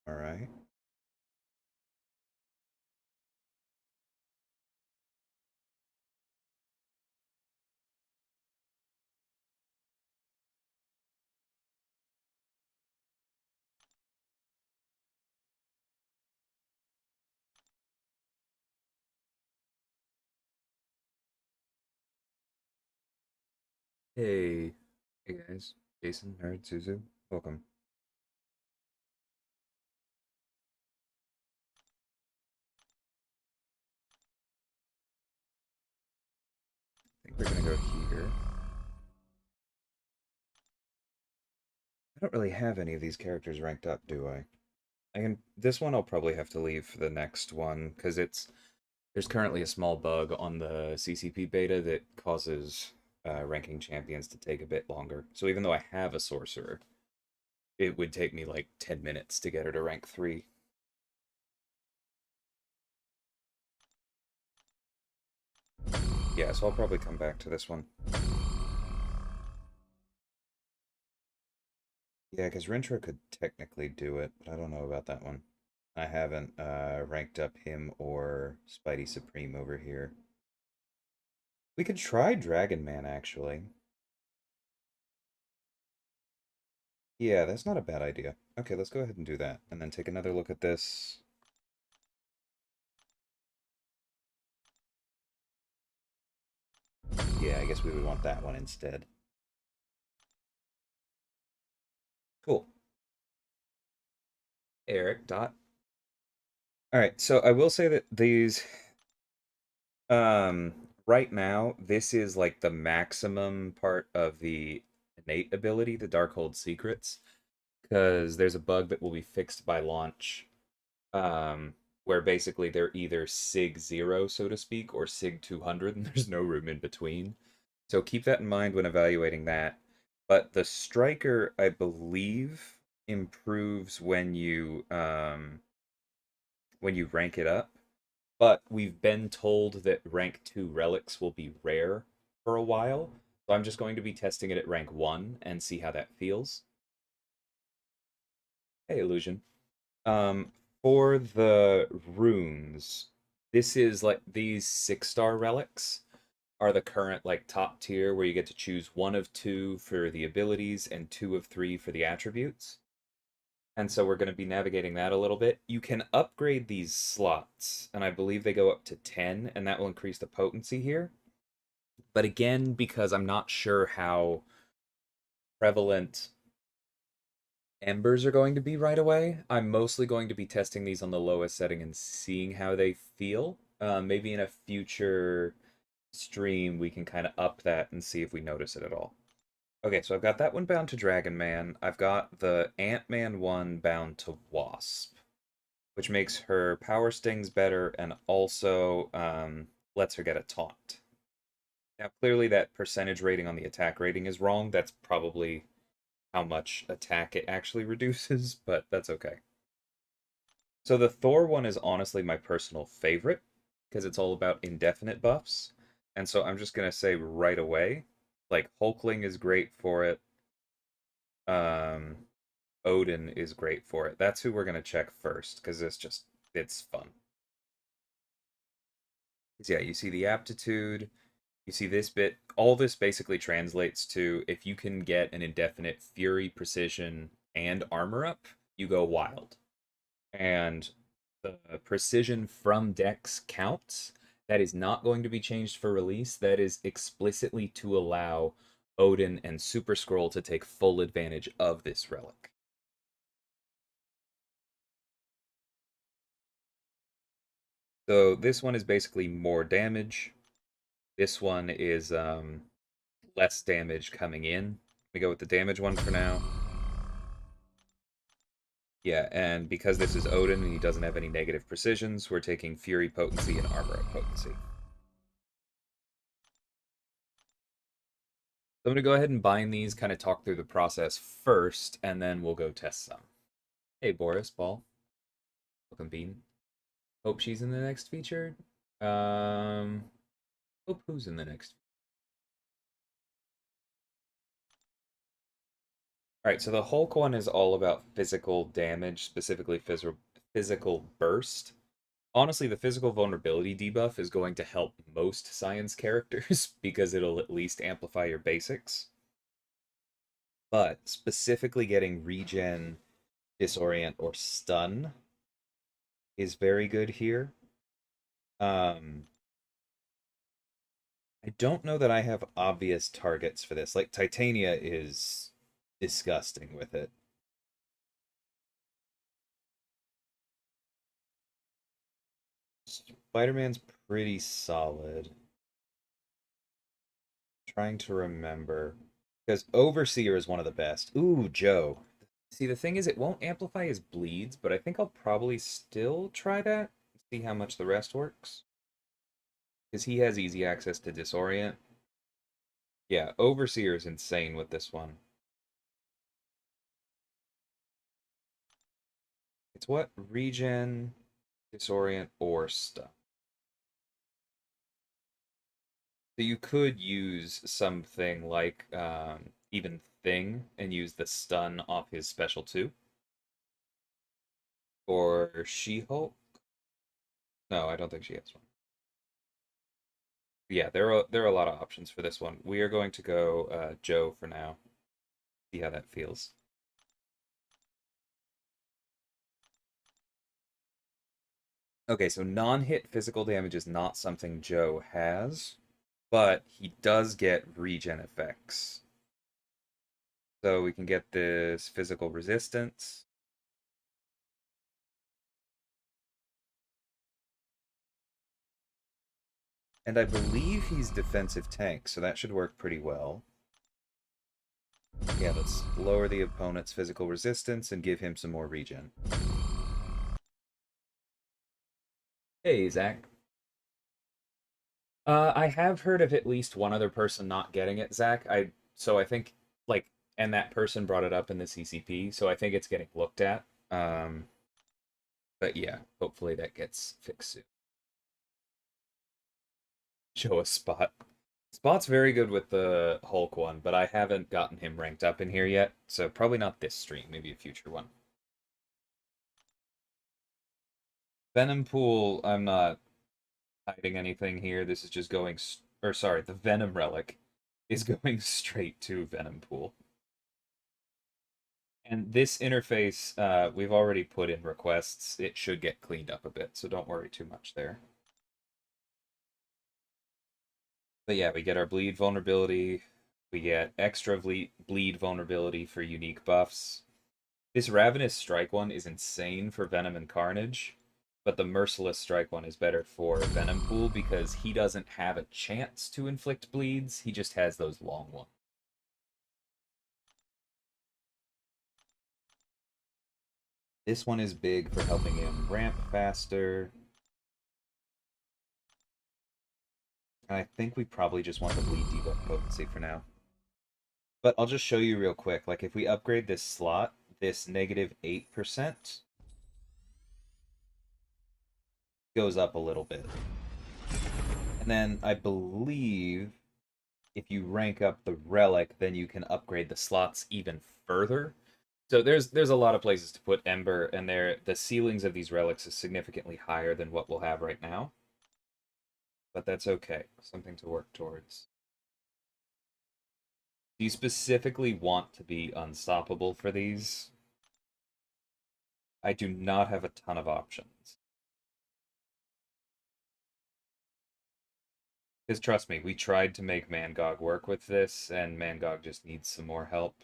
All right. Hey, hey guys, Jason, Nerd, Suzu, welcome. I think we're gonna go here. I don't really have any of these characters ranked up, do I? This one I'll probably have to leave for the next one because there's currently a small bug on the CCP beta that causes ranking champions to take a bit longer. So even though I have a sorcerer, it would take me like 10 minutes to get her to rank 3. Yeah, so I'll probably come back to this one. Yeah, because Rintra could technically do it, but I don't know about that one. I haven't ranked up him or Spidey Supreme over here. We could try Dragon Man, actually. Yeah, that's not a bad idea. Okay, let's go ahead and do that. And then take another look at this. Yeah, I guess we would want that one instead. Cool. Eric, Dot. Alright, so I will say that these... right now, this is like the maximum part of the innate ability, the Darkhold Secrets. Because there's a bug that will be fixed by launch, where basically they're either SIG 0, so to speak, or SIG 200, and there's no room in between. So keep that in mind when evaluating that. But the Striker, I believe, improves when you rank it up. But we've been told that rank 2 relics will be rare for a while. So I'm just going to be testing it at rank 1 and see how that feels. Hey, Illusion. Um, for the runes, this is like these 6-star relics are the current like top tier where you get to choose one of two for the abilities and two of three for the attributes. And so we're going to be navigating that a little bit. You can upgrade these slots, and I believe they go up to 10, and that will increase the potency here. But again, because I'm not sure how prevalent embers are going to be right away. I'm mostly going to be testing these on the lowest setting and seeing how they feel. Maybe in a future stream, we can kind of up that and see if we notice it at all. Okay, so I've got that one bound to Dragon Man. I've got the Ant-Man one bound to Wasp, which makes her power stings better and also lets her get a taunt. Now, clearly that percentage rating on the attack rating is wrong. That's probably how much attack it actually reduces, but that's okay. So the Thor one is honestly my personal favorite because it's all about indefinite buffs. And so I'm just going to say right away, like Hulkling is great for it. Um Odin is great for it. That's who we're going to check first because it's fun. 'Cause yeah, you see the aptitude, you see this bit, all this basically translates to if you can get an indefinite fury, precision, and armor up, you go wild. And the precision from Dex counts. That is not going to be changed for release. That is explicitly to allow Odin and Super Scroll to take full advantage of this relic. So this one is basically more damage. This one is less damage coming in. We go with the damage one for now. Yeah, and because this is Odin and he doesn't have any negative precisions, we're taking Fury potency and Armor potency. So I'm going to go ahead and bind these, kind of talk through the process first, and then we'll go test some. Hey, Boris, Ball. Welcome, Bean. Hope she's in the next feature. Um, Hope who's in the next? Alright, so the Hulk one is all about physical damage, specifically physical burst. Honestly, the physical vulnerability debuff is going to help most science characters because it'll at least amplify your basics. But specifically getting regen, disorient, or stun is very good here. Um, I don't know that I have obvious targets for this. Like Titania is disgusting with it. Spider-Man's pretty solid. Trying to remember. Because Overseer is one of the best. Ooh, Joe. See, the thing is, it won't amplify his bleeds, but I think I'll probably still try that. See how much the rest works. Because he has easy access to Disorient. Yeah, Overseer is insane with this one. It's what? Regen, Disorient, or Stun. So you could use something like even Thing and use the stun off his special too. Or She-Hulk. No, I don't think she has one. Yeah, there are a lot of options for this one. We are going to go Joe for now. See how that feels. Okay, so non-hit physical damage is not something Joe has, but he does get regen effects. So we can get this physical resistance. And I believe he's defensive tank, so that should work pretty well. Yeah, let's lower the opponent's physical resistance and give him some more regen. Hey, Zach. I have heard of at least one other person not getting it, Zach. I think like, and that person brought it up in the CCP, so I think it's getting looked at. But yeah, hopefully that gets fixed soon. Show a Spot. Spot's very good with the Hulk one, but I haven't gotten him ranked up in here yet, so probably not this stream, maybe a future one. Venompool, I'm not hiding anything here. This is just going, or sorry, the Venom Relic is going straight to Venompool. And this interface, we've already put in requests. It should get cleaned up a bit, so don't worry too much there. But yeah, we get our bleed vulnerability. We get extra bleed vulnerability for unique buffs. This Ravenous Strike one is insane for Venom and Carnage, but the Merciless Strike one is better for Venompool because he doesn't have a chance to inflict bleeds. He just has those long ones. This one is big for helping him ramp faster. And I think we probably just want the bleed debuff potency for now. But I'll just show you real quick. Like if we upgrade this slot, this negative 8% goes up a little bit. And then I believe if you rank up the relic, then you can upgrade the slots even further. So there's a lot of places to put Ember, and the ceilings of these relics is significantly higher than what we'll have right now. But that's okay. Something to work towards. Do you specifically want to be unstoppable for these? I do not have a ton of options. Because trust me, we tried to make Mangog work with this, and Mangog just needs some more help.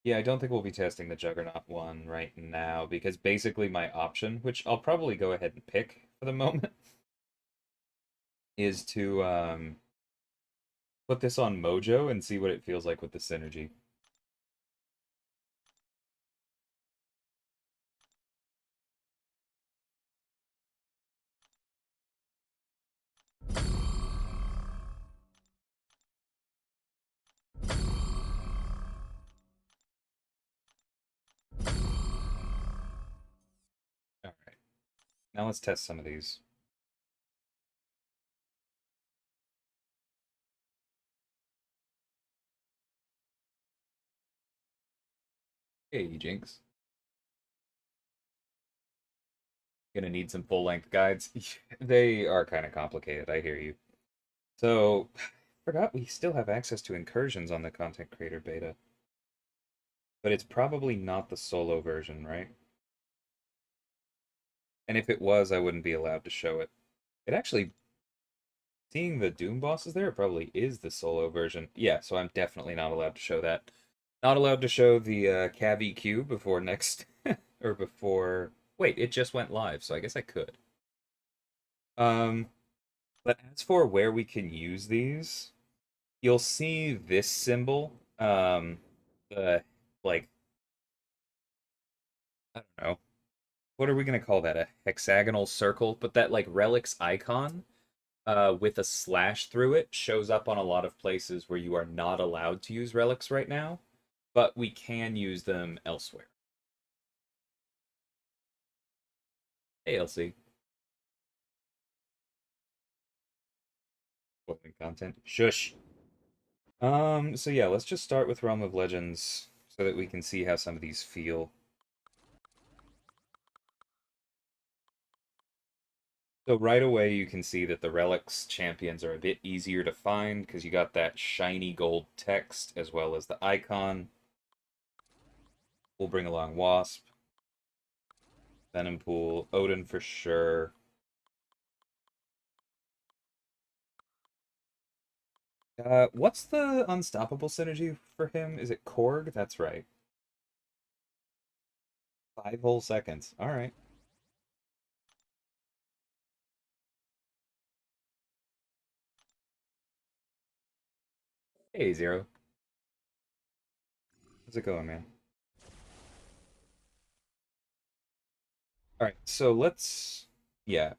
Yeah, I don't think we'll be testing the Juggernaut one right now, because basically my option, which I'll probably go ahead and pick for the moment, is to put this on Mojo and see what it feels like with the synergy. All right, now let's test some of these. Hey, Jinx. Gonna need some full-length guides. They are kind of complicated, I hear you. So, forgot we still have access to incursions on the content creator beta. But it's probably not the solo version, right? And if it was, I wouldn't be allowed to show it. It actually, seeing the Doom bosses there, it probably is the solo version. Yeah, so I'm definitely not allowed to show that. Not allowed to show the Cav EQ before next, or before... Wait, it just went live, so I guess I could. Um, but as for where we can use these, you'll see this symbol, the, like, I don't know, what are we gonna call that? A hexagonal circle? But that, like, relics icon, with a slash through it shows up on a lot of places where you are not allowed to use relics right now, but we can use them elsewhere. Hey, LC. Spoiling content. Shush. So yeah, let's just start with Realm of Legends so that we can see how some of these feel. So right away you can see that the relics champions are a bit easier to find because you got that shiny gold text as well as the icon. We'll bring along Wasp, Venompool, Odin for sure. What's the unstoppable synergy for him? Is it Korg? That's right. 5 whole seconds. All right. Hey, Zero. How's it going, man? All right, so let's... Yeah,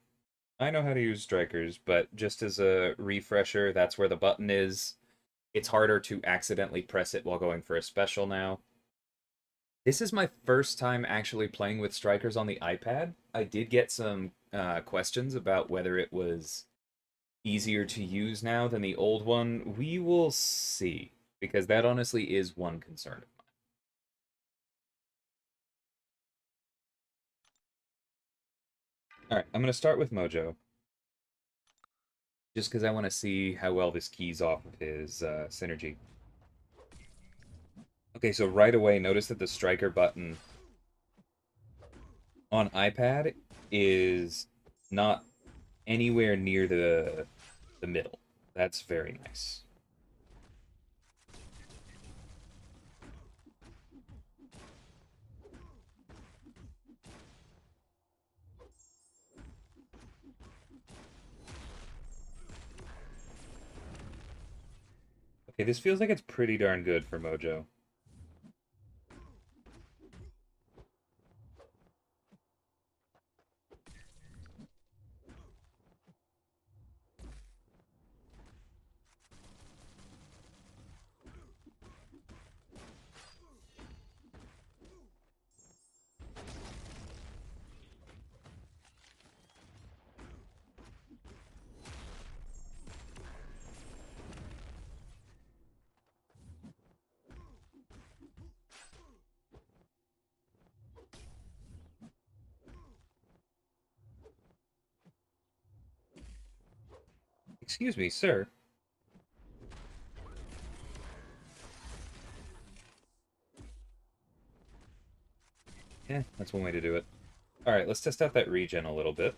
I know how to use strikers, but just as a refresher, that's where the button is. It's harder to accidentally press it while going for a special now. This is my first time actually playing with strikers on the iPad. I did get some questions about whether it was easier to use now than the old one. We will see, because that honestly is one concern of mine. All right, I'm going to start with Mojo, just because I want to see how well this keys off of his synergy. Okay, so right away, notice that the striker button on iPad is not anywhere near the middle. That's very nice. Okay, this feels like it's pretty darn good for Mojo. Excuse me, sir. Yeah, that's one way to do it. All right, let's test out that regen a little bit.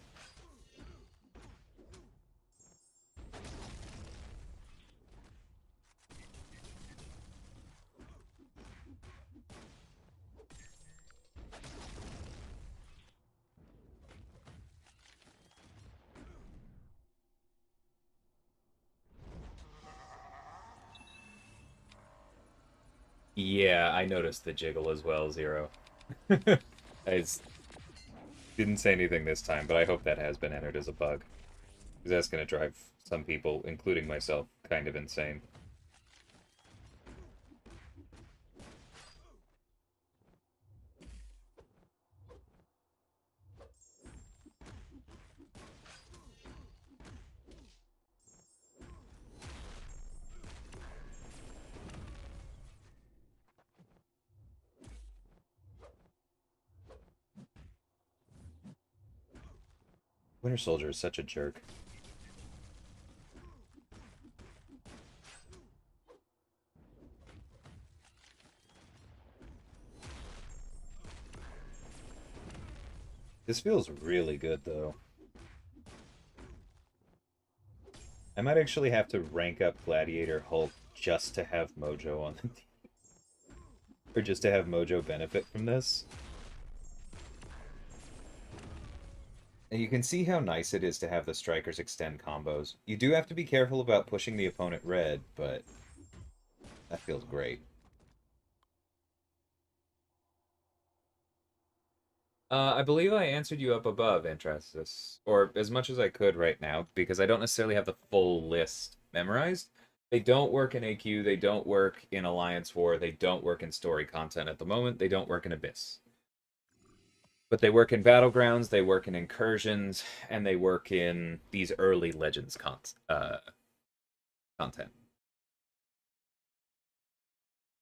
Yeah, I noticed the jiggle as well, Zero. I didn't say anything this time, but I hope that has been entered as a bug. Because that's going to drive some people, including myself, kind of insane. Winter Soldier is such a jerk. This feels really good, though. I might actually have to rank up Gladiator Hulk just to have Mojo on the team. Or just to have Mojo benefit from this. And you can see how nice it is to have the Strikers extend combos. You do have to be careful about pushing the opponent red, but that feels great. I believe I answered you up above, Antrasis, or as much as I could right now, because I don't necessarily have the full list memorized. They don't work in AQ, they don't work in Alliance War, they don't work in story content at the moment, they don't work in Abyss. But they work in Battlegrounds, they work in Incursions, and they work in these early Legends content.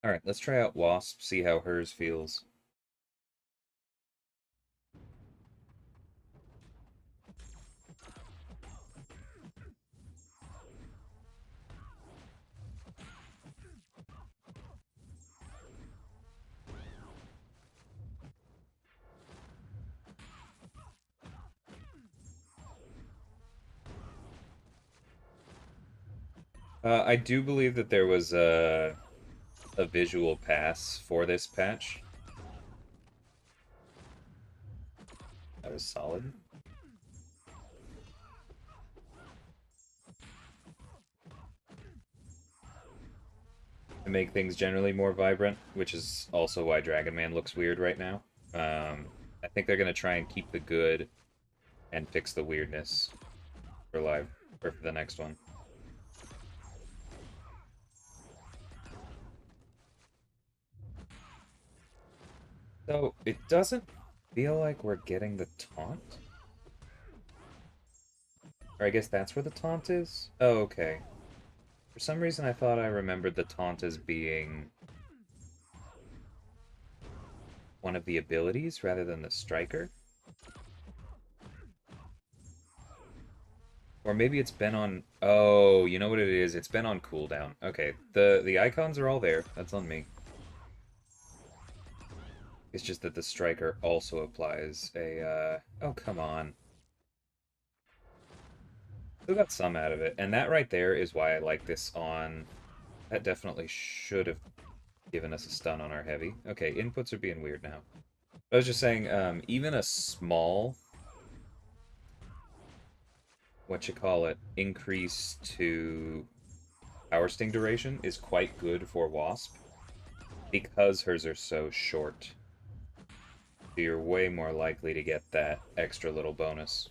Alright, let's try out Wasp, see how hers feels. I do believe that there was a visual pass for this patch. That was solid. To make things generally more vibrant, which is also why Dragon Man looks weird right now. I think they're gonna try and keep the good and fix the weirdness for live or for the next one. So it doesn't feel like we're getting the taunt. Or I guess that's where the taunt is? Oh, okay. For some reason I thought I remembered the taunt as being one of the abilities rather than the striker. Or maybe it's been on... Oh, you know what it is? It's been on cooldown. Okay, the icons are all there. That's on me. It's just that the striker also applies a... Oh, come on. Still got some out of it. And that right there is why I like this on... That definitely should have given us a stun on our heavy. Okay, inputs are being weird now. I was just saying, even a small... increase to power sting duration is quite good for Wasp because hers are so short. So you're way more likely to get that extra little bonus.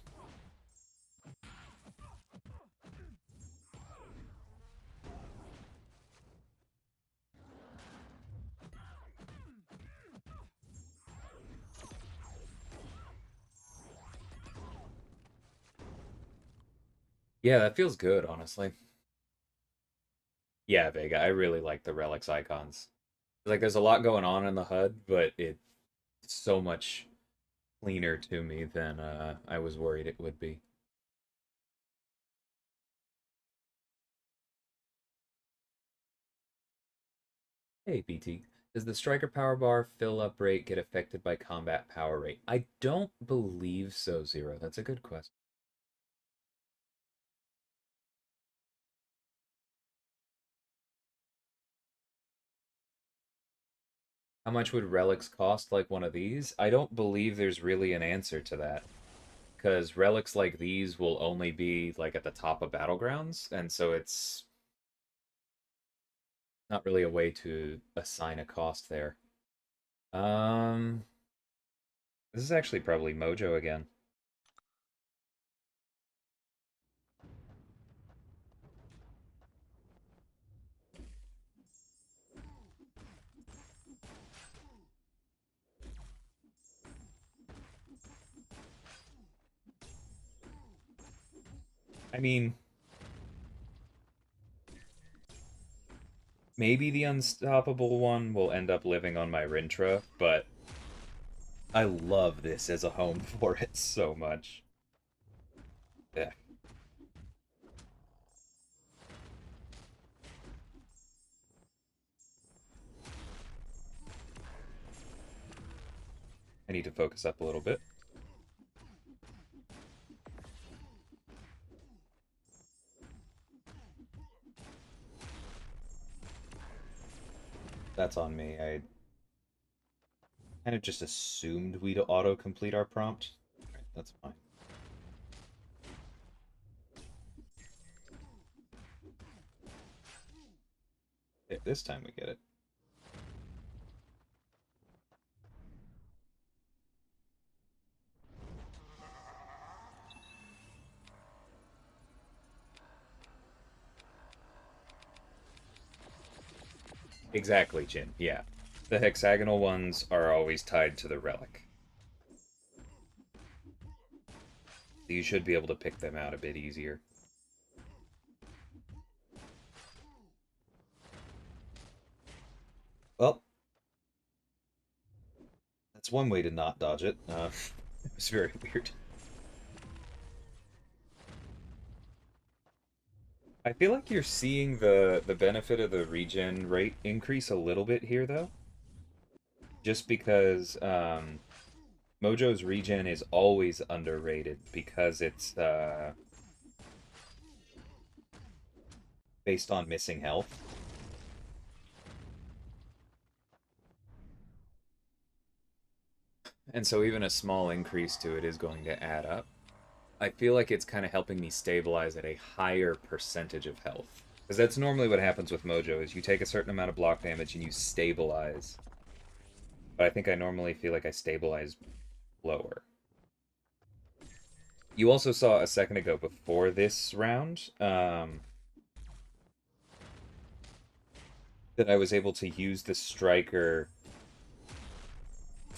Yeah, that feels good, honestly. Yeah, Vega, I really like the relics icons. Like, there's a lot going on in the HUD, but it's so much cleaner to me than I was worried it would be. Hey, BT. Does the striker power bar fill up rate get affected by combat power rate? I don't believe so, Zero. That's a good question. How much would relics cost like one of these? I don't believe there's really an answer to that. Because relics like these will only be like at the top of battlegrounds, and so it's not really a way to assign a cost there. Um, this is actually probably Mojo again. I mean, maybe the unstoppable one will end up living on my Rintra, but I love this as a home for it so much. Yeah. I need to focus up a little bit. That's on me. I kind of just assumed we'd auto-complete our prompt. Alright, that's fine. This time we get it. Exactly, Jin. Yeah. The hexagonal ones are always tied to the relic. You should be able to pick them out a bit easier. Well, that's one way to not dodge it. It was very weird. I feel like you're seeing the benefit of the regen rate increase a little bit here, though. Just because Mojo's regen is always underrated because it's based on missing health. And so even a small increase to it is going to add up. I feel like it's kind of helping me stabilize at a higher percentage of health. Because that's normally what happens with Mojo, is you take a certain amount of block damage and you stabilize. But I think I normally feel like I stabilize lower. You also saw a second ago before this round that I was able to use the striker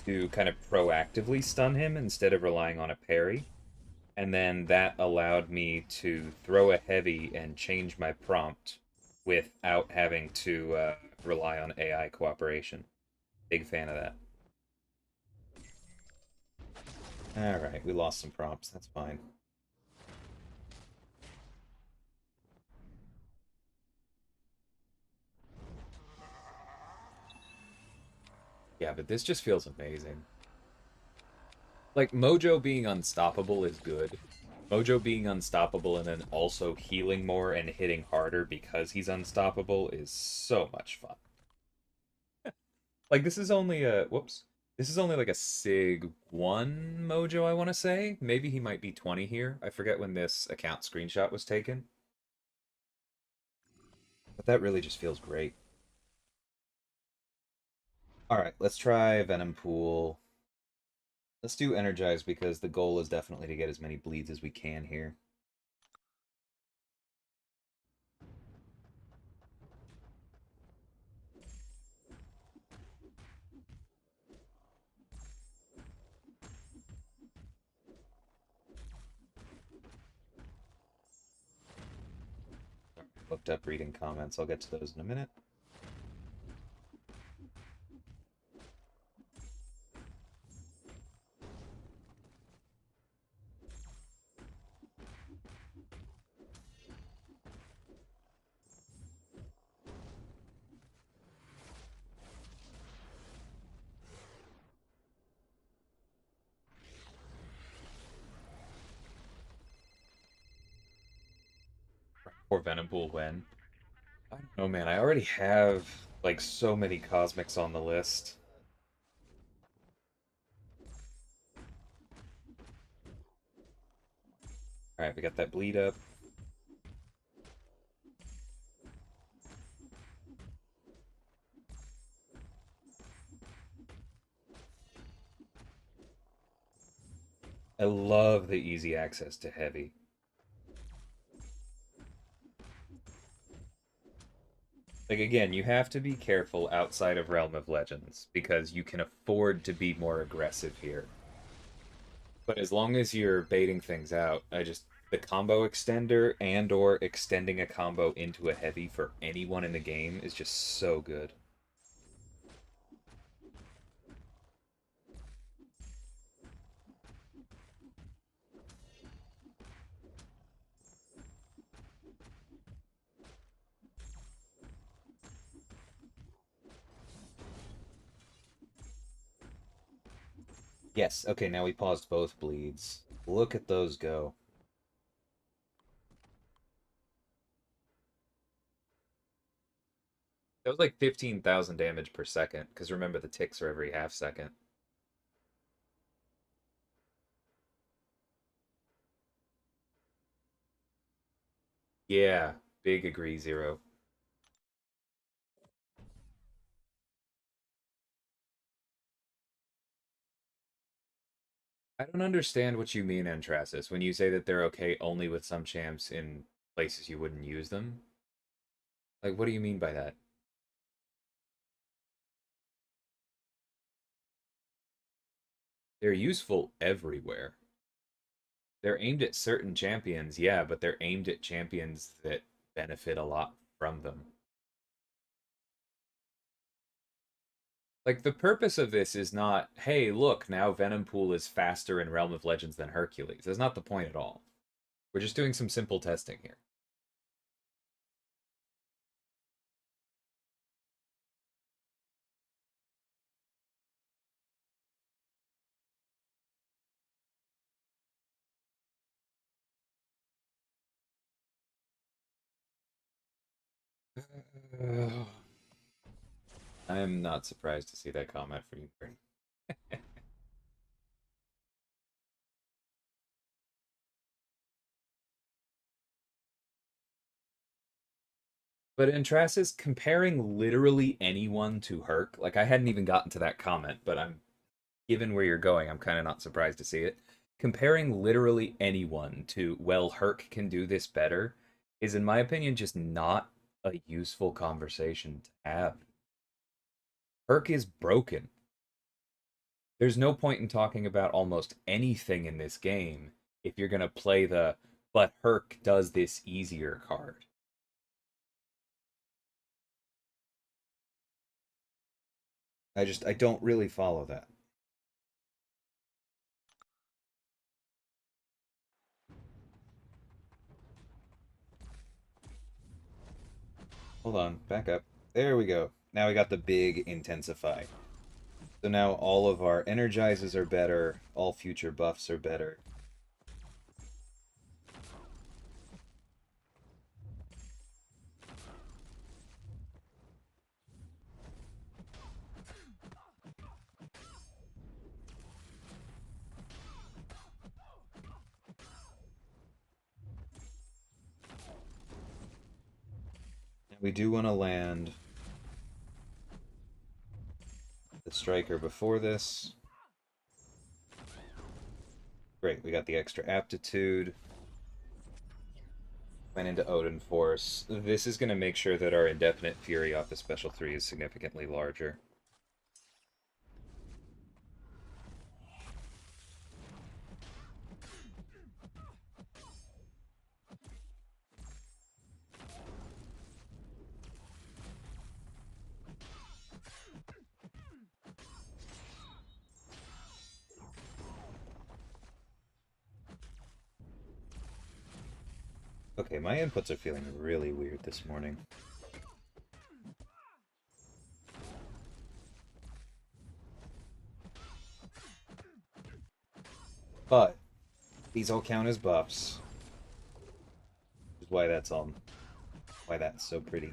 to kind of proactively stun him instead of relying on a parry. And then that allowed me to throw a heavy and change my prompt without having to rely on AI cooperation. Big fan of that. Alright, we lost some prompts. That's fine. Yeah, but this just feels amazing. Like, Mojo being unstoppable is good. Mojo being unstoppable and then also healing more and hitting harder because he's unstoppable is so much fun. Like, this is only a... Whoops. This is only like a Sig 1 Mojo, I want to say. Maybe he might be 20 here. I forget when this account screenshot was taken. But that really just feels great. Alright, let's try Venompool. Let's do Energize because the goal is definitely to get as many bleeds as we can here. Looked up reading comments. I'll get to those in a minute. Poor Venompool when. I don't know, man. I already have like so many cosmics on the list. All right, we got that bleed up. I love the easy access to heavy. Like again, you have to be careful outside of Realm of Legends because you can afford to be more aggressive here. But as long as you're baiting things out, the combo extender and or extending a combo into a heavy for anyone in the game is just so good. Yes, okay, now we paused both bleeds. Look at those go. That was like 15,000 damage per second, because remember the ticks are every half second. Yeah, big agree, Zero. I don't understand what you mean, Antrasis, when you say that they're okay only with some champs in places you wouldn't use them. Like, what do you mean by that? They're useful everywhere. They're aimed at certain champions, yeah, but they're aimed at champions that benefit a lot from them. Like, the purpose of this is not, hey, look, now Venompool is faster in Realm of Legends than Hercules. That's not the point at all. We're just doing some simple testing here. I am not surprised to see that comment from you, Karen. But Antrasis, comparing literally anyone to Herc, like I hadn't even gotten to that comment, but I'm given where you're going, I'm kind of not surprised to see it. Comparing literally anyone to, well, Herc can do this better, is in my opinion just not a useful conversation to have. Herc is broken. There's no point in talking about almost anything in this game if you're going to play the but Herc does this easier card. I don't really follow that. Hold on, back up. There we go. Now we got the big intensify. So now all of our energizes are better, all future buffs are better. We do want to land the striker before this. Great, we got the extra aptitude. Went into Odin Force. This is going to make sure that our indefinite fury off the special 3 is significantly larger. Okay, my inputs are feeling really weird this morning. But these all count as buffs. Which is why that's so pretty.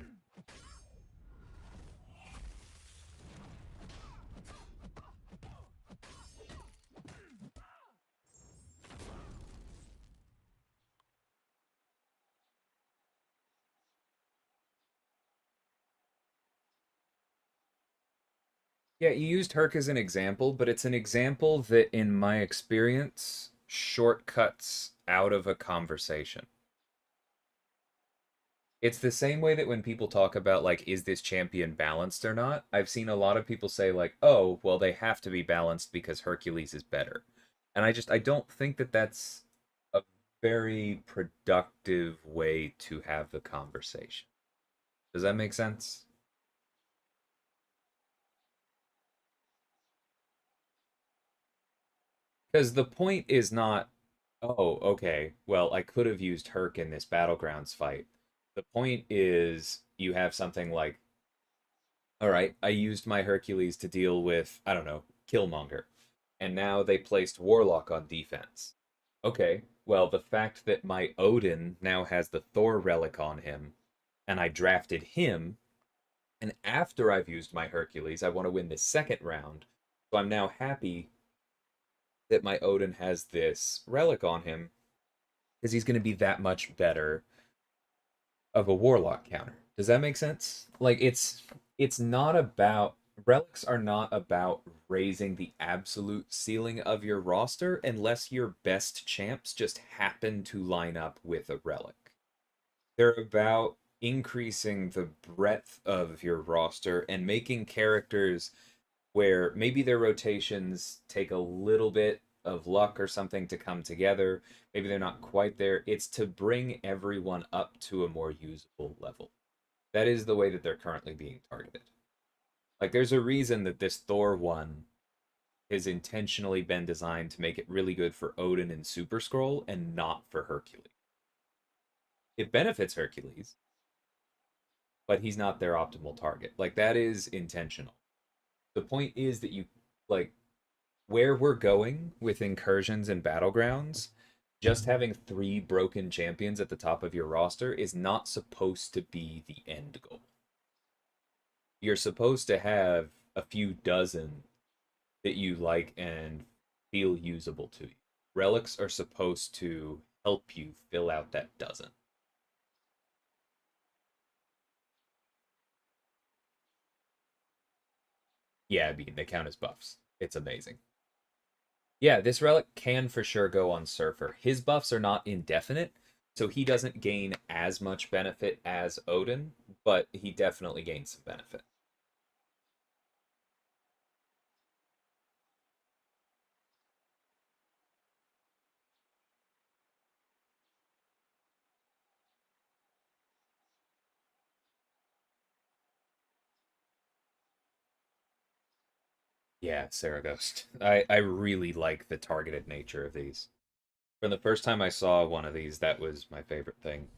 Yeah, you used Herc as an example, but it's an example that, in my experience, shortcuts out of a conversation. It's the same way that when people talk about, like, is this champion balanced or not? I've seen a lot of people say, like, oh, well, they have to be balanced because Hercules is better. And I don't think that that's a very productive way to have the conversation. Does that make sense? Because the point is not, oh, okay, well, I could have used Herc in this Battlegrounds fight. The point is, you have something like, all right, I used my Hercules to deal with, I don't know, Killmonger. and now they placed Warlock on defense. Okay, well, the fact that my Odin now has the Thor relic on him, and I drafted him, and after I've used my Hercules, I want to win this second round. So I'm now happy that my Odin has this relic on him, because he's going to be that much better of a Warlock counter. Does that make sense? Like it's not about relics are not about raising the absolute ceiling of your roster unless your best champs just happen to line up with a relic. They're about increasing the breadth of your roster and making characters where maybe their rotations take a little bit of luck or something to come together. Maybe they're not quite there. It's to bring everyone up to a more usable level. That is the way that they're currently being targeted. Like, there's a reason that this Thor one has intentionally been designed to make it really good for Odin and Super Scroll and not for Hercules. It benefits Hercules, but he's not their optimal target. Like, that is intentional. The point is that you, like, where we're going with incursions and battlegrounds, just having 3 broken champions at the top of your roster is not supposed to be the end goal. You're supposed to have a few dozen that you like and feel usable to you. Relics are supposed to help you fill out that dozen. Yeah, I mean, they count as buffs. It's amazing. Yeah, this relic can for sure go on Surfer. His buffs are not indefinite, so he doesn't gain as much benefit as Odin, but he definitely gains some benefit. Yeah, Saraghost. I really like the targeted nature of these. From the first time I saw one of these, that was my favorite thing.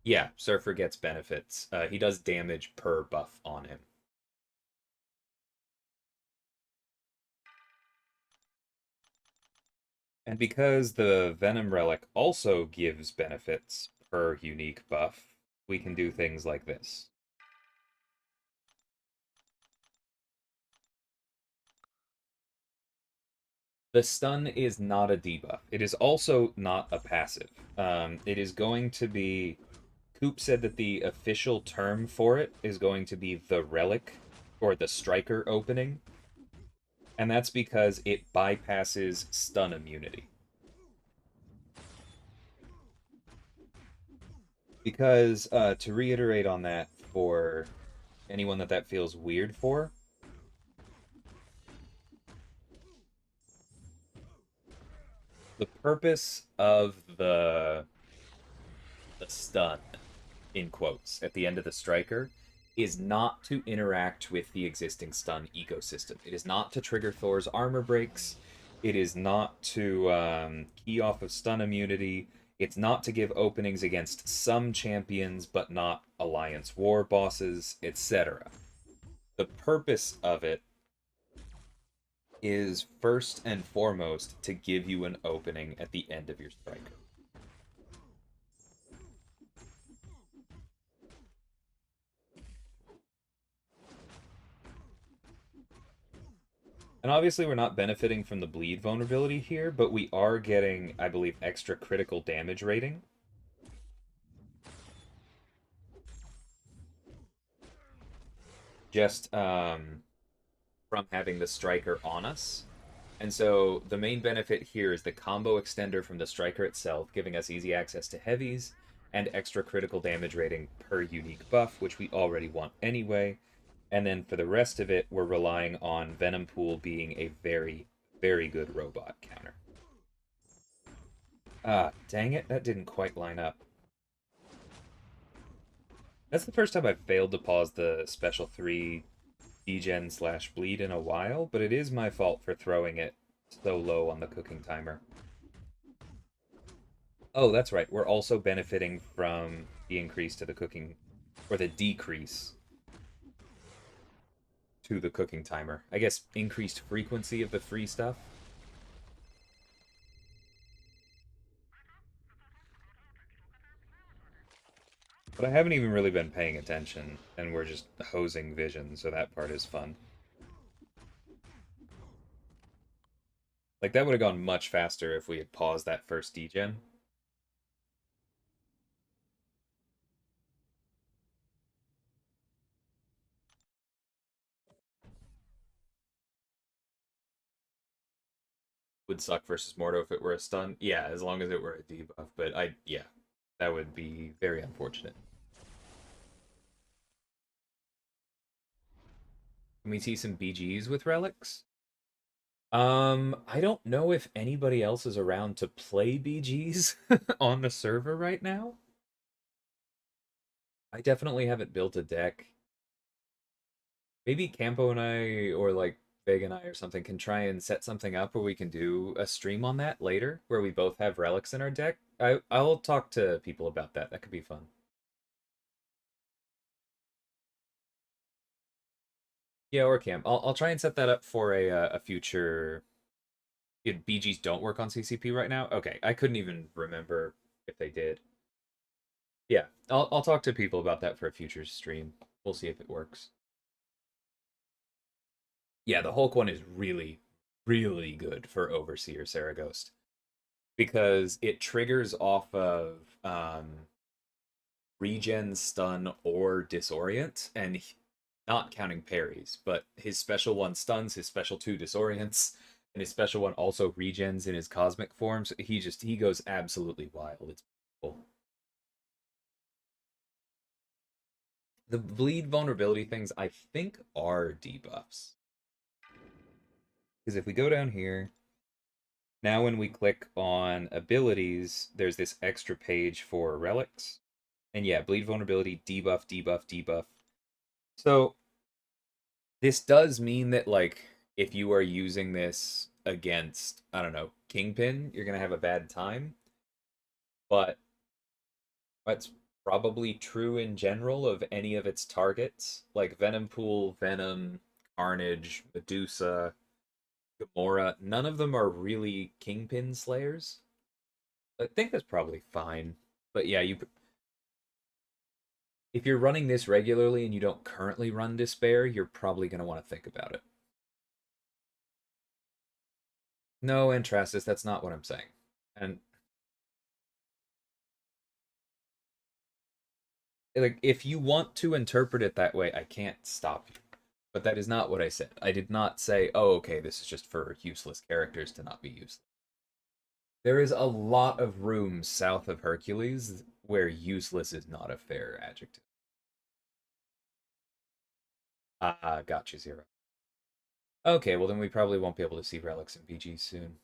Yeah, Surfer gets benefits. He does damage per buff on him. And because the Venom Relic also gives benefits per unique buff, we can do things like this. The stun is not a debuff. It is also not a passive. It is going to be. Coop said that the official term for it is going to be the Relic or the Striker opening, and that's because it bypasses stun immunity. Because to reiterate on that for anyone that feels weird for, the purpose of the stun in quotes at the end of the striker is not to interact with the existing stun ecosystem. It is not to trigger Thor's armor breaks. It is not to key off of stun immunity. It's not to give openings against some champions, but not Alliance War bosses, etc. The purpose of it is first and foremost to give you an opening at the end of your striker. And obviously we're not benefiting from the bleed vulnerability here, but we are getting, I believe, extra critical damage rating. Just from having the striker on us. And so the main benefit here is the combo extender from the striker itself, giving us easy access to heavies and extra critical damage rating per unique buff, which we already want anyway. And then for the rest of it, we're relying on Venompool being a very, very good robot counter. Ah, dang it, that didn't quite line up. That's the first time I've failed to pause the special 3 degen slash bleed in a while, but it is my fault for throwing it so low on the cooking timer. Oh, that's right. We're also benefiting from the increase to the cooking, or the decrease to the cooking timer. I guess increased frequency of the free stuff. But I haven't even really been paying attention, and we're just hosing vision, so that part is fun. Like, that would have gone much faster if we had paused that first degen. Would suck versus Mordo if it were a stun. Yeah, as long as it were a debuff. But yeah, that would be very unfortunate. Can we see some BGs with relics? I don't know if anybody else is around to play BGs on the server right now. I definitely haven't built a deck. Maybe Campo and I, or like Vega and I or something, can try and set something up where we can do a stream on that later, where we both have relics in our deck. I'll talk to people about that. That could be fun. Yeah, or Cam. I'll try and set that up for a future. If BGs don't work on CCP right now. Okay, I couldn't even remember if they did. Yeah, I'll talk to people about that for a future stream. We'll see if it works. Yeah, the Hulk one is really, really good for Overseer Saragost because it triggers off of regen, stun, or disorient, and not counting parries, but his special one stuns, his special two disorients, and his special one also regens in his cosmic forms. He goes absolutely wild. It's cool. The bleed vulnerability things I think are debuffs. Because if we go down here, now when we click on abilities, there's this extra page for relics. And yeah, bleed vulnerability, debuff, debuff, debuff. So this does mean that like if you are using this against, I don't know, Kingpin, you're gonna have a bad time. But that's probably true in general of any of its targets, like Venompool, Venom, Carnage, Medusa, Gamora. None of them are really Kingpin slayers. I think that's probably fine. But yeah, you if you're running this regularly and you don't currently run Despair, you're probably going to want to think about it. No, Antrasis, that's not what I'm saying. And like if you want to interpret it that way, I can't stop you. But that is not what I said. I did not say, "Oh, okay, this is just for useless characters to not be useless." There is a lot of rooms south of Hercules where useless is not a fair adjective. Ah, got you, Zero. Okay, well then we probably won't be able to see relics and BG soon.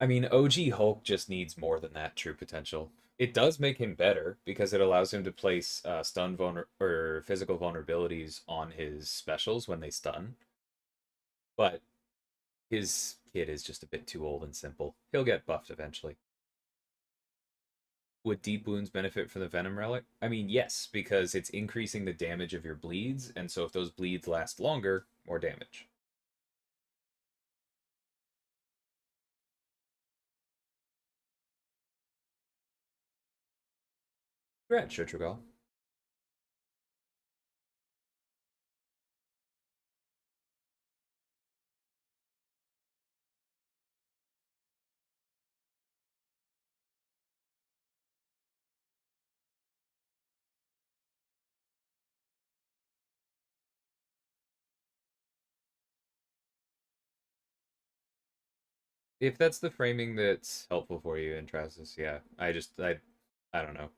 I mean, OG Hulk just needs more than that true potential. It does make him better because it allows him to place stun or physical vulnerabilities on his specials when they stun. But his kid is just a bit too old and simple. He'll get buffed eventually. Would deep wounds benefit from the venom relic? I mean, yes, because it's increasing the damage of your bleeds, and so if those bleeds last longer, more damage. You're at Shotrigal. If that's the framing that's helpful for you in Trasis, yeah. I don't know.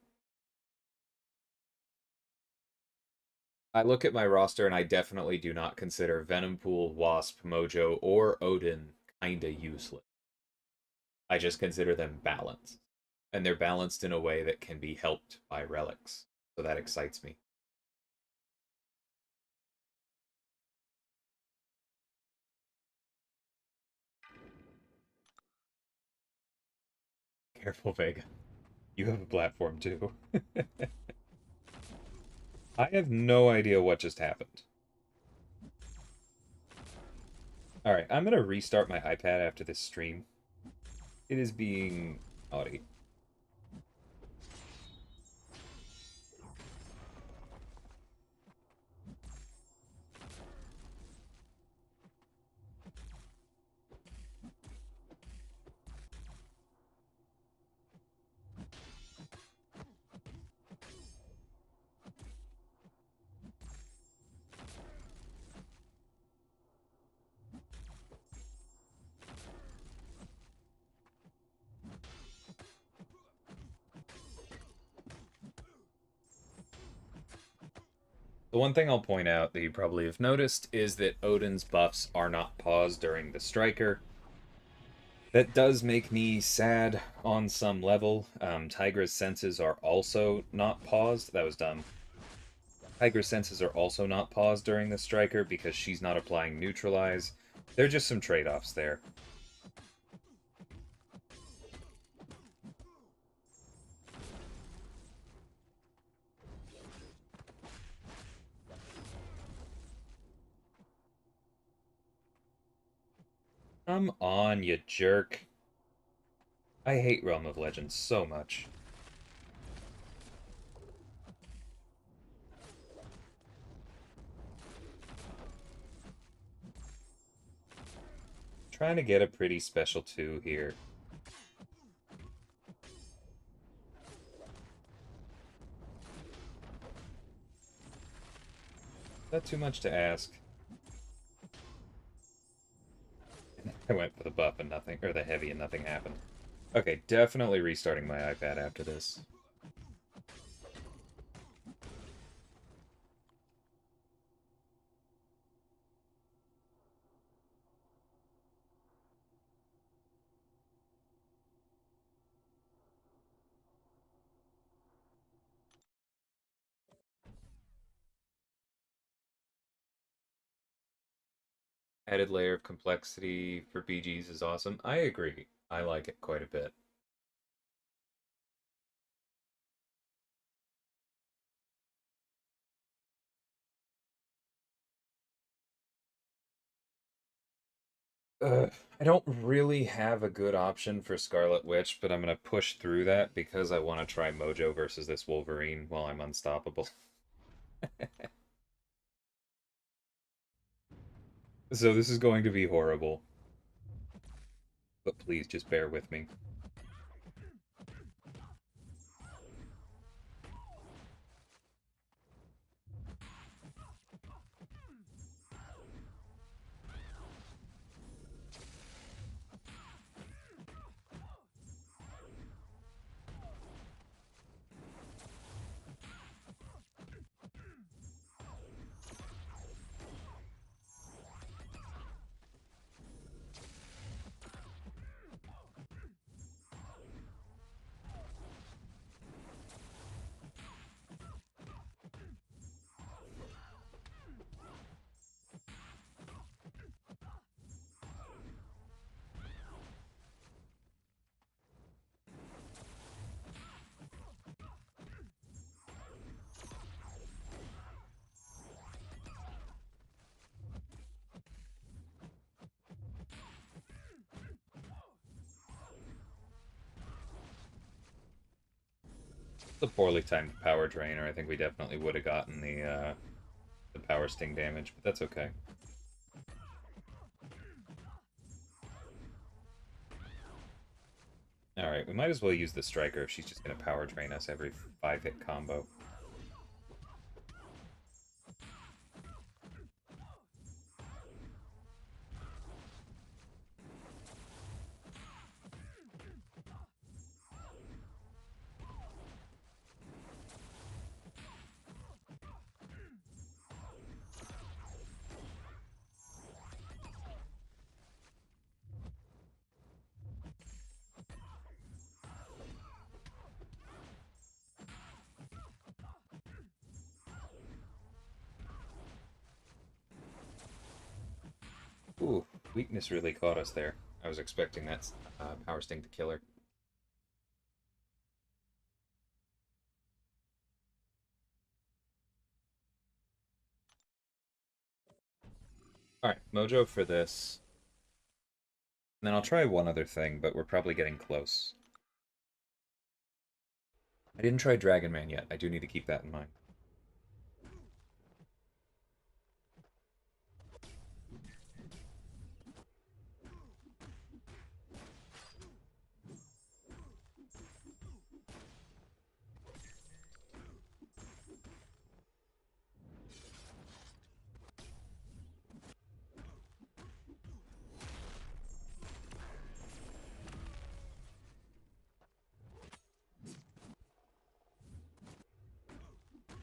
I look at my roster and I definitely do not consider Venompool, Wasp, Mojo, or Odin kinda useless. I just consider them balanced. And they're balanced in a way that can be helped by relics. So that excites me. Careful, Vega. You have a platform too. I have no idea what just happened. Alright, I'm gonna restart my iPad after this stream. It is being naughty. The one thing I'll point out that you probably have noticed is that Odin's buffs are not paused during the Striker. That does make me sad on some level. Tigra's senses are also not paused. That was dumb. Tigra's senses are also not paused during the Striker because she's not applying Neutralize. There are just some trade-offs there. Come on, you jerk. I hate Realm of Legends so much. Trying to get a pretty special 2 here. Is that too much to ask? I went for the buff and nothing, or the heavy and nothing happened. Okay, definitely restarting my iPad after this. Added layer of complexity for BGs is awesome. I agree. I like it quite a bit. I don't really have a good option for Scarlet Witch, but I'm going to push through that because I want to try Mojo versus this Wolverine while I'm unstoppable. So this is going to be horrible. But please just bear with me. The poorly timed power drainer. I think we definitely would have gotten the power sting damage, but that's okay. Alright, we might as well use the Striker if she's just going to power drain us every 5-hit combo. Ooh, weakness really caught us there. I was expecting that power sting to kill her. All right, Mojo for this. And then I'll try one other thing, but we're probably getting close. I didn't try Dragon Man yet. I do need to keep that in mind.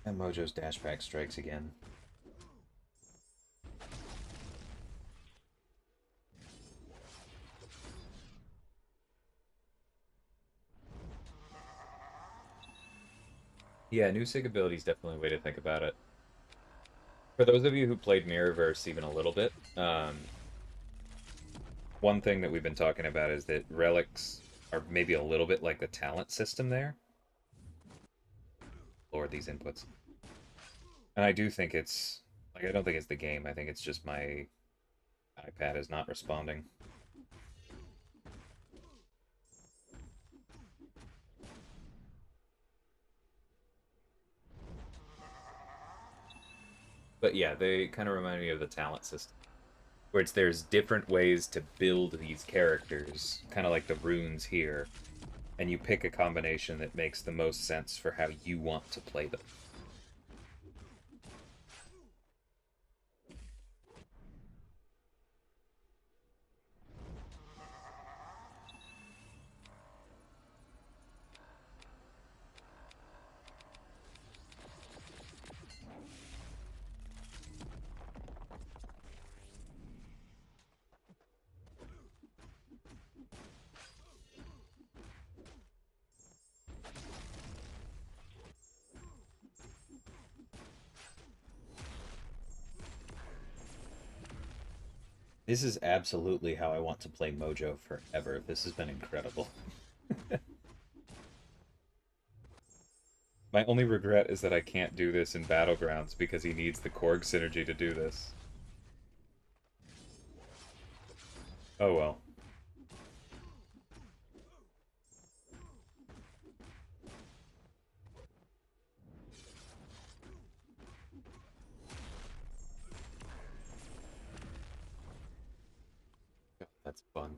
And Mojo's dashback strikes again. Yeah, new sig ability is definitely a way to think about it. For those of you who played Mirrorverse even a little bit, one thing that we've been talking about is that relics are maybe a little bit like the talent system there. Lord, these inputs. And I do think it's like I don't think it's the game. I think it's just my iPad is not responding. But yeah, they kind of remind me of the talent system, where there's different ways to build these characters, kind of like the runes here, and you pick a combination that makes the most sense for how you want to play them. This is absolutely how I want to play Mojo forever. This has been incredible. My only regret is that I can't do this in Battlegrounds because he needs the Korg synergy to do this. Oh well. That's fun.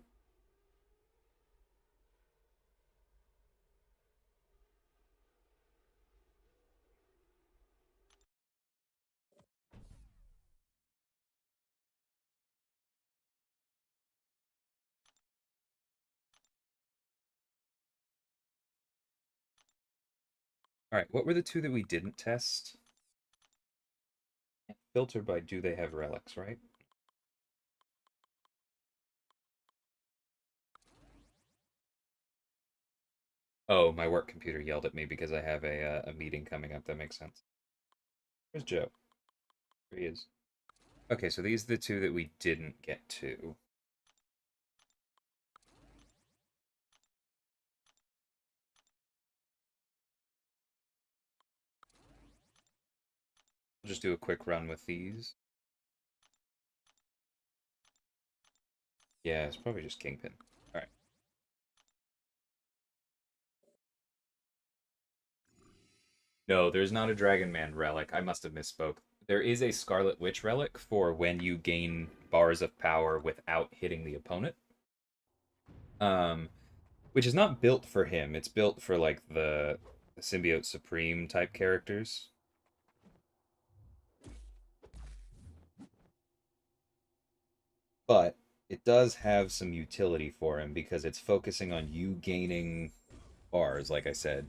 Alright, what were the two that we didn't test? Filtered by do they have relics, right? Oh, my work computer yelled at me because I have a meeting coming up. That makes sense. Where's Joe? There he is. Okay, so these are the two that we didn't get to. I'll just do a quick run with these. Yeah, it's probably just Kingpin. Alright. No, there's not a Dragon Man relic. I must have misspoke. There is a Scarlet Witch relic for when you gain bars of power without hitting the opponent. Which is not built for him. It's built for like the Symbiote Supreme type characters. But it does have some utility for him because it's focusing on you gaining bars, like I said.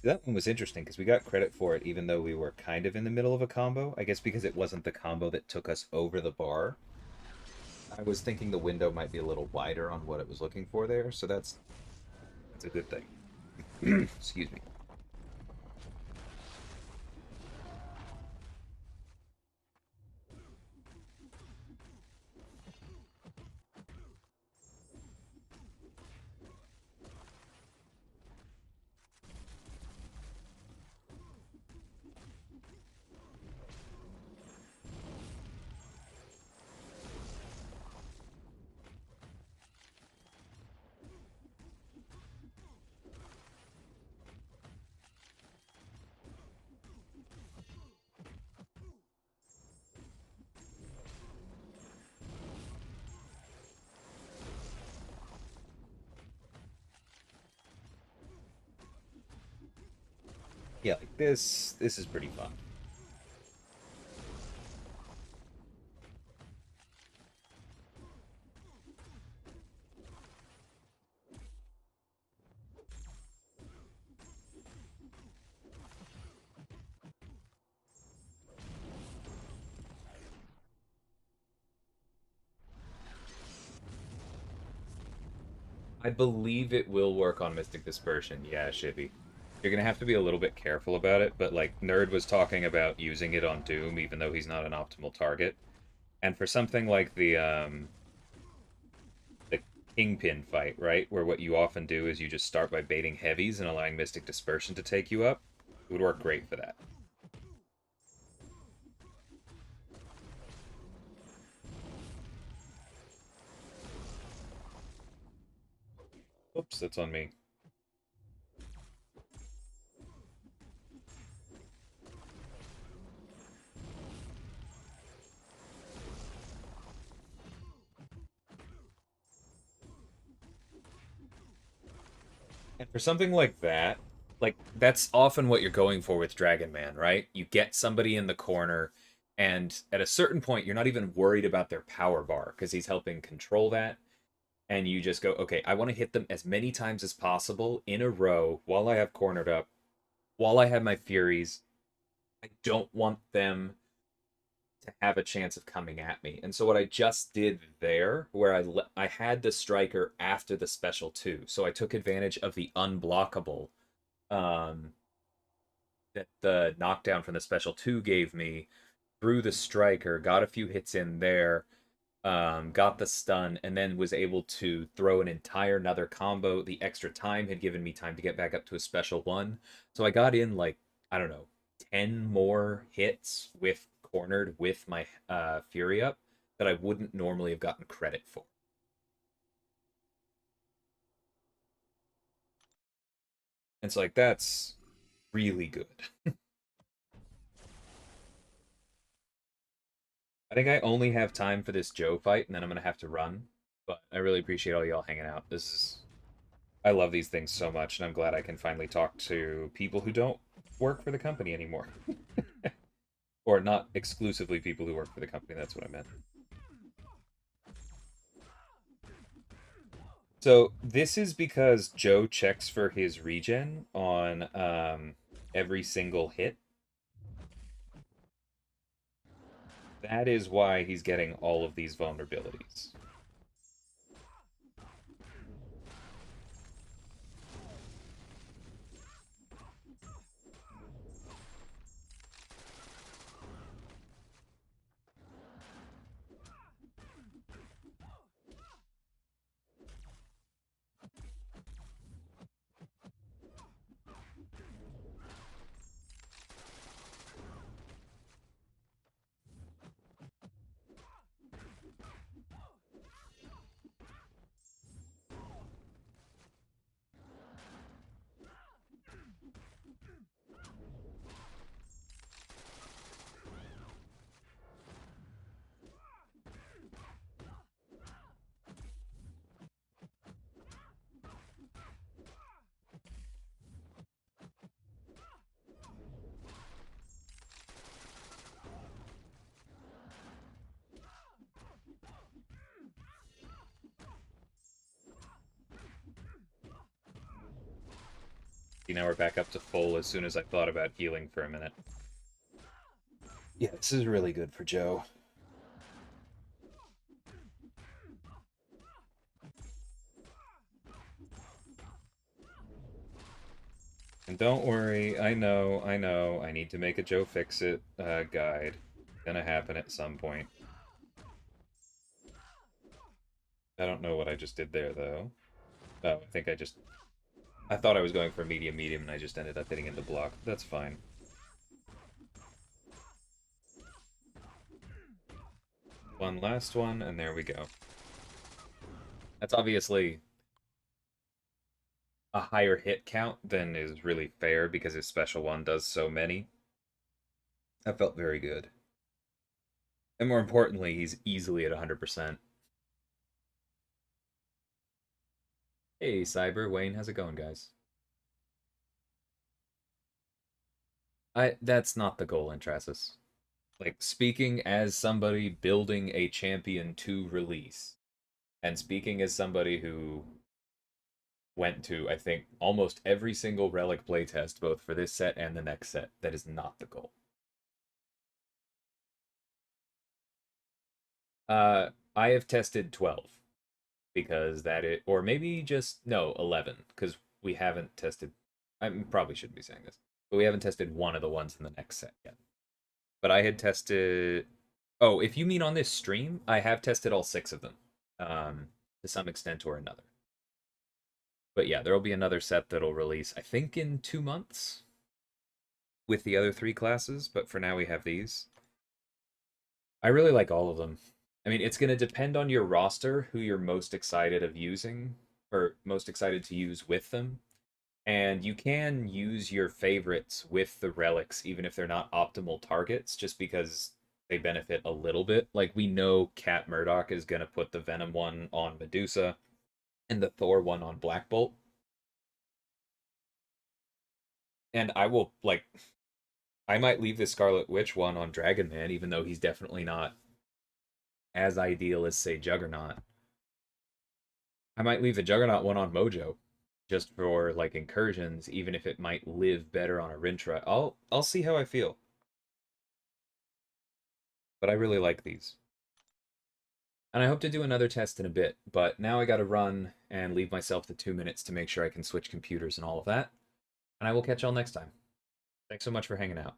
That one was interesting because we got credit for it even though we were kind of in the middle of a combo. I guess because it wasn't the combo that took us over the bar. I was thinking the window might be a little wider on what it was looking for there, so that's a good thing. Excuse me. Yeah, like this is pretty fun. I believe it will work on Mystic Dispersion. Yeah, Shivy. You're gonna have to be a little bit careful about it, but like Nerd was talking about using it on Doom, even though he's not an optimal target. And for something like the Kingpin fight, right, where what you often do is you just start by baiting heavies and allowing Mystic Dispersion to take you up, it would work great for that. Oops, that's on me. And for something like that's often what you're going for with Dragon Man, right? You get somebody in the corner, and at a certain point, you're not even worried about their power bar because he's helping control that. And you just go, okay, I want to hit them as many times as possible in a row while I have cornered up, while I have my Furies. I don't want them to have a chance of coming at me. And so what I just did there, where I had the striker after the special two, so I took advantage of the unblockable um, that the knockdown from the special two gave me through the striker, got a few hits in there, got the stun, and then was able to throw an entire another combo. The extra time had given me time to get back up to a special one. So I got in like, I don't know, 10 more hits with cornered with my Fury up that I wouldn't normally have gotten credit for. And so like that's really good. I think I only have time for this Joe fight, and then I'm gonna have to run. But I really appreciate all y'all hanging out. This is I love these things so much, and I'm glad I can finally talk to people who don't work for the company anymore. Or not exclusively people who work for the company, that's what I meant. So this is because Joe checks for his regen on every single hit. That is why he's getting all of these vulnerabilities. See, now we're back up to full as soon as I thought about healing for a minute. Yeah, this is really good for Joe. And don't worry, I need to make a Joe Fix-It guide. Gonna happen at some point. I don't know what I just did there, though. Oh, I think I thought I was going for medium, medium, and I just ended up hitting into block. That's fine. One last one, and there we go. That's obviously a higher hit count than is really fair because his special one does so many. That felt very good. And more importantly, he's easily at 100%. Hey, Cyber, Wayne, how's it going, guys? That's not the goal in Trasus. Like, speaking as somebody building a champion to release, and speaking as somebody who went to, I think, almost every single Relic playtest, both for this set and the next set, that is not the goal. I have tested 12 because or maybe just, no, 11, because we haven't tested, I probably shouldn't be saying this, but we haven't tested one of the ones in the next set yet. But I had tested, oh, if you mean on this stream, I have tested all 6 of them, to some extent or another. But yeah, there'll be another set that'll release, I think, in 2 months with the other 3 classes, but for now we have these. I really like all of them. I mean, it's going to depend on your roster who you're most excited of using or most excited to use with them. And you can use your favorites with the relics even if they're not optimal targets just because they benefit a little bit. Like we know Cat Murdoch is going to put the Venom one on Medusa and the Thor one on Black Bolt. And I might leave the Scarlet Witch one on Dragon Man even though he's definitely not as ideal as say Juggernaut. I might leave the Juggernaut one on Mojo, just for like incursions, even if it might live better on a Rintra. I'll see how I feel. But I really like these. And I hope to do another test in a bit, but now I gotta run and leave myself the 2 minutes to make sure I can switch computers and all of that. And I will catch y'all next time. Thanks so much for hanging out.